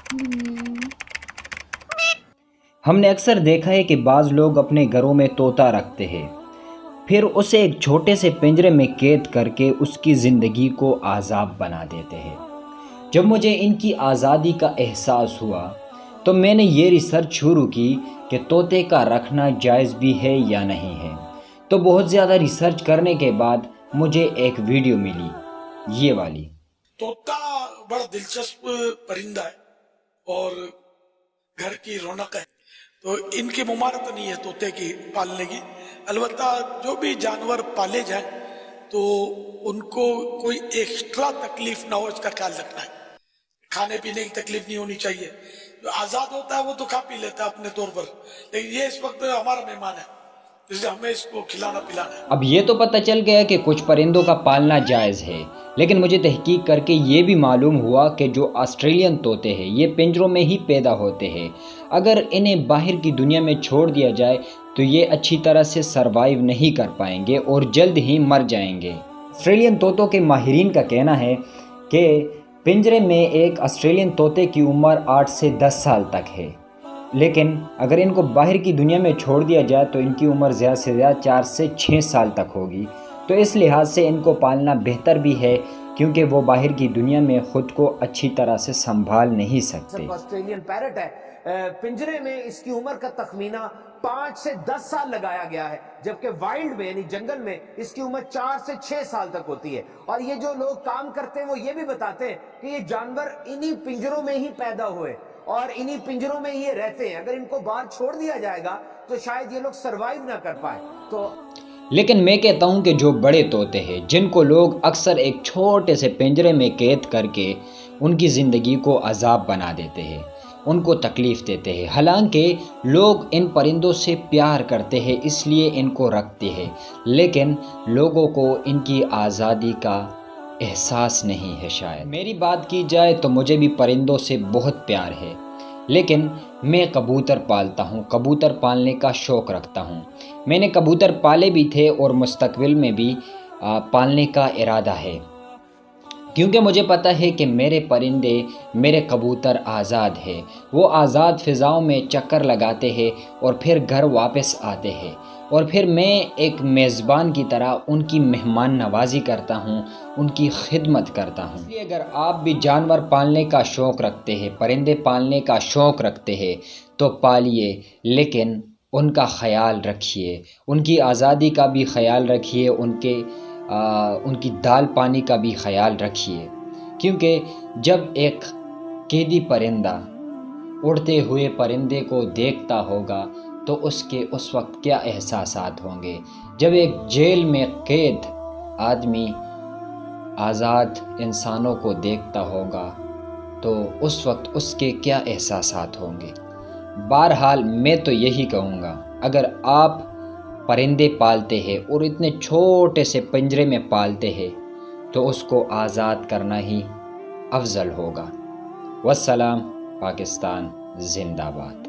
हम्म, हमने अक्सर देखा है कि बाज़ लोग अपने घरों में तोता रखते हैं, फिर उसे एक छोटे से पिंजरे में कैद करके उसकी ज़िंदगी को आज़ाब बना देते हैं। जब मुझे इनकी आज़ादी का एहसास हुआ तो मैंने ये रिसर्च शुरू की कि तोते का रखना जायज़ भी है या नहीं है। तो बहुत ज़्यादा रिसर्च करने के बाद मुझे एक वीडियो मिली, ये वाली। तोता बड़ा दिलचस्प परिंदा है और घर की रौनक है। तो इनकी मुमारत नहीं है तोते की पालने की। अलबत्ता जो भी जानवर पाले जाए तो उनको कोई एक्स्ट्रा तकलीफ ना हो, इसका ख्याल रखना है। खाने पीने की तकलीफ नहीं होनी चाहिए। जो आजाद होता है वो तो खा पी लेता है अपने तौर पर, लेकिन ये इस वक्त हमारा मेहमान है, इसलिए हमें इसको खिलाना पिलाना है। अब ये तो पता चल गया कि कुछ परिंदों का पालना जायज़ है, लेकिन मुझे तहकीक करके ये भी मालूम हुआ कि जो ऑस्ट्रेलियन तोते हैं ये पिंजरों में ही पैदा होते हैं। अगर इन्हें बाहर की दुनिया में छोड़ दिया जाए तो ये अच्छी तरह से सरवाइव नहीं कर पाएंगे और जल्द ही मर जाएंगे। ऑस्ट्रेलियन तोतों के माहिरीन का कहना है कि पिंजरे में एक ऑस्ट्रेलियन तोते की उम्र 8 से 10 साल तक है, लेकिन अगर इनको बाहर की दुनिया में छोड़ दिया जाए तो इनकी उम्र ज़्यादा से ज़्यादा 4 से 6 साल तक होगी। तो इस लिहाज से इनको पालना बेहतर भी है, क्योंकि वो बाहर की दुनिया में ख़ुद को अच्छी तरह से संभाल नहीं सकते। ऑस्ट्रेलियन पैरट है, पिंजरे में इसकी उम्र का तखमीना 5 से 10 साल लगाया गया है, जबकि वाइल्ड में यानी जंगल में इसकी उम्र 4 से 6 साल तक होती है। और ये जो लोग काम करते हैं वो ये भी बताते हैं कि ये जानवर इन्हीं पिंजरों में ही पैदा हुए और इन्हीं पिंजरों में ये रहते हैं। अगर इनको बाहर छोड़ दिया जाएगा तो शायद ये लोग सरवाइव ना कर पाए। तो लेकिन मैं कहता हूँ कि जो बड़े तोते हैं जिनको लोग अक्सर एक छोटे से पिंजरे में कैद करके उनकी ज़िंदगी को अजाब बना देते हैं, उनको तकलीफ़ देते हैं। हालांकि लोग इन परिंदों से प्यार करते हैं इसलिए इनको रखते हैं, लेकिन लोगों को इनकी आज़ादी का एहसास नहीं है शायद। मेरी बात की जाए तो मुझे भी परिंदों से बहुत प्यार है, लेकिन मैं कबूतर पालता हूँ, कबूतर पालने का शौक़ रखता हूँ। मैंने कबूतर पाले भी थे और मुस्तकबिल में भी पालने का इरादा है, क्योंकि मुझे पता है कि मेरे परिंदे, मेरे कबूतर आज़ाद हैं। वो आज़ाद फ़िज़ाओं में चक्कर लगाते हैं और फिर घर वापस आते हैं, और फिर मैं एक मेज़बान की तरह उनकी मेहमान नवाज़ी करता हूँ, उनकी खिदमत करता हूँ। इसलिए अगर आप भी जानवर पालने का शौक़ रखते हैं, परिंदे पालने का शौक़ रखते हैं तो पालिए, लेकिन उनका ख़याल रखिए, उनकी आज़ादी का भी ख़याल रखिए, उनकी दाल पानी का भी ख़याल रखिए। क्योंकि जब एक कैदी परिंदा उड़ते हुए परिंदे को देखता होगा तो उसके उस वक्त क्या एहसासात होंगे। जब एक जेल में कैद आदमी आज़ाद इंसानों को देखता होगा तो उस वक्त उसके क्या एहसासात होंगे। बहरहाल मैं तो यही कहूँगा, अगर आप परिंदे पालते हैं और इतने छोटे से पिंजरे में पालते हैं तो उसको आज़ाद करना ही अफजल होगा। वस्सलाम, पाकिस्तान जिंदाबाद।